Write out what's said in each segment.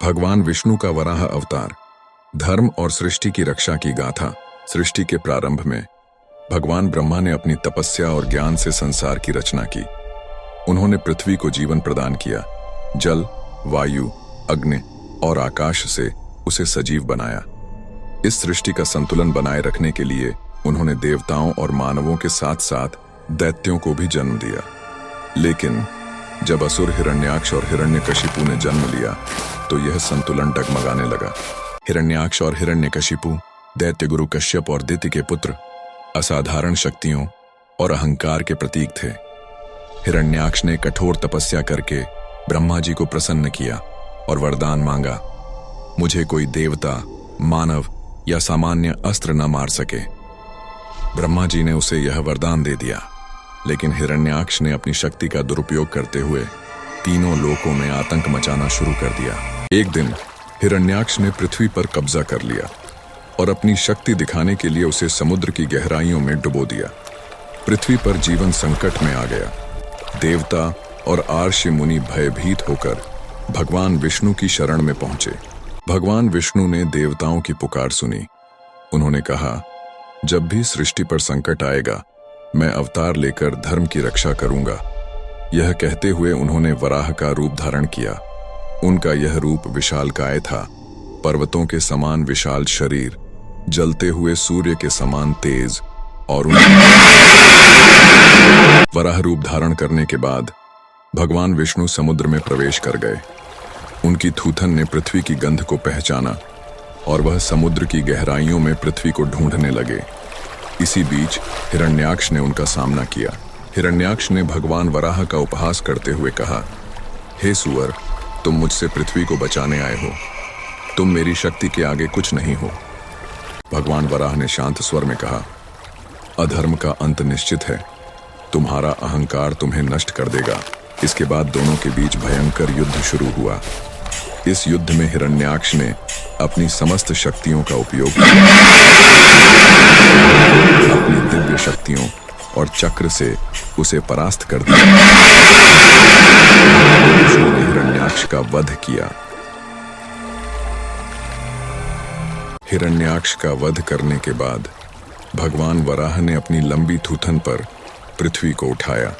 भगवान विष्णु का वराह अवतार, धर्म और सृष्टि की रक्षा की गाथा। सृष्टि के प्रारंभ में भगवान ब्रह्मा ने अपनी तपस्या और ज्ञान से संसार की रचना की। उन्होंने पृथ्वी को जीवन प्रदान किया, जल, वायु, अग्नि और आकाश से उसे सजीव बनाया। इस सृष्टि का संतुलन बनाए रखने के लिए उन्होंने देवताओं और मानवों के साथ साथ दैत्यों को भी जन्म दिया। लेकिन जब असुर हिरण्याक्ष और हिरण्यकशिपु ने जन्म लिया तो यह संतुलन डगमगाने लगा। हिरण्याक्ष और हिरण्यकशिपु दैत्य गुरु कश्यप और दिति के पुत्र, असाधारण शक्तियों और अहंकार के प्रतीक थे। हिरण्याक्ष ने कठोर तपस्या करके ब्रह्मा जी को प्रसन्न किया और वरदान मांगा, मुझे कोई देवता, मानव या सामान्य अस्त्र न मार सके। ब्रह्मा जी ने उसे यह वरदान दे दिया, लेकिन हिरण्याक्ष ने अपनी शक्ति का दुरुपयोग करते हुए तीनों लोकों में आतंक मचाना शुरू कर दिया। एक दिन हिरण्याक्ष ने पृथ्वी पर कब्जा कर लिया और अपनी शक्ति दिखाने के लिए उसे समुद्र की गहराइयों में डुबो दिया। पृथ्वी पर जीवन संकट में आ गया। देवता और आर्षि मुनि भयभीत होकर भगवान विष्णु की शरण में पहुंचे। भगवान विष्णु ने देवताओं की पुकार सुनी। उन्होंने कहा, जब भी सृष्टि पर संकट आएगा मैं अवतार लेकर धर्म की रक्षा करूंगा। यह कहते हुए उन्होंने वराह का रूप धारण किया। उनका यह रूप विशालकाय था, पर्वतों के समान विशाल शरीर, जलते हुए सूर्य के समान तेज और वराह रूप धारण करने के बाद भगवान विष्णु समुद्र में प्रवेश कर गए। उनकी थूथन ने पृथ्वी की गंध को पहचाना और वह समुद्र की गहराइयों में पृथ्वी को ढूंढने लगे। इसी बीच हिरण्याक्ष ने उनका सामना किया। हिरण्याक्ष ने भगवान वराह का उपहास करते हुए कहा, हे सुअर, तुम मुझसे पृथ्वी को बचाने आए हो। तुम मेरी शक्ति के आगे कुछ नहीं हो। भगवान वराह ने शांत स्वर में कहा, अधर्म का अंत निश्चित है। तुम्हारा अहंकार तुम्हें नष्ट कर देगा। इसके बाद दोनों के बीच भयंकर युद्ध शुरू हुआ। इस युद्ध में हिरण्याक्ष ने अपनी समस्त शक्तियों का उपयोग किया। अपनी दिव्य शक्तियों और चक्र से उसे परास्त कर दिया। विष्णु ने हिरण्याक्ष का वध किया। हिरण्याक्ष का वध करने के बाद भगवान वराह ने अपनी लंबी थूथन पर पृथ्वी को उठाया।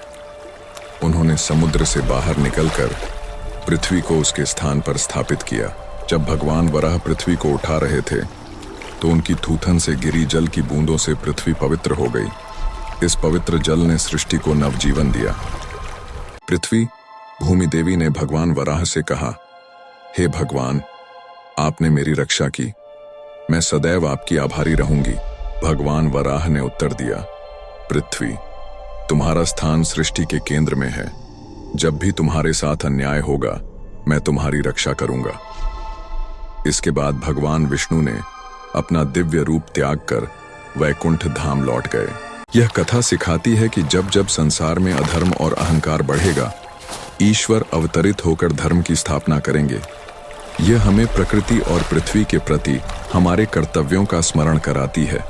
उन्होंने समुद्र से बाहर निकलकर पृथ्वी को उसके स्थान पर स्थापित किया। जब भगवान वराह पृथ्वी को उठा रहे थे तो उनकी थूथन से गिरी जल की बूंदों से पृथ्वी पवित्र हो गई। इस पवित्र जल ने सृष्टि को नवजीवन दिया। पृथ्वी भूमि देवी ने भगवान वराह से कहा, हे भगवान, आपने मेरी रक्षा की। मैं सदैव आपकी आभारी रहूंगी। भगवान वराह ने उत्तर दिया, पृथ्वी, तुम्हारा स्थान सृष्टि के केंद्र में है। जब भी तुम्हारे साथ अन्याय होगा मैं तुम्हारी रक्षा करूंगा। इसके बाद भगवान विष्णु ने अपना दिव्य रूप त्याग कर वैकुंठ धाम लौट गए। यह कथा सिखाती है कि जब जब संसार में अधर्म और अहंकार बढ़ेगा, ईश्वर अवतरित होकर धर्म की स्थापना करेंगे। यह हमें प्रकृति और पृथ्वी के प्रति हमारे कर्तव्यों का स्मरण कराती है।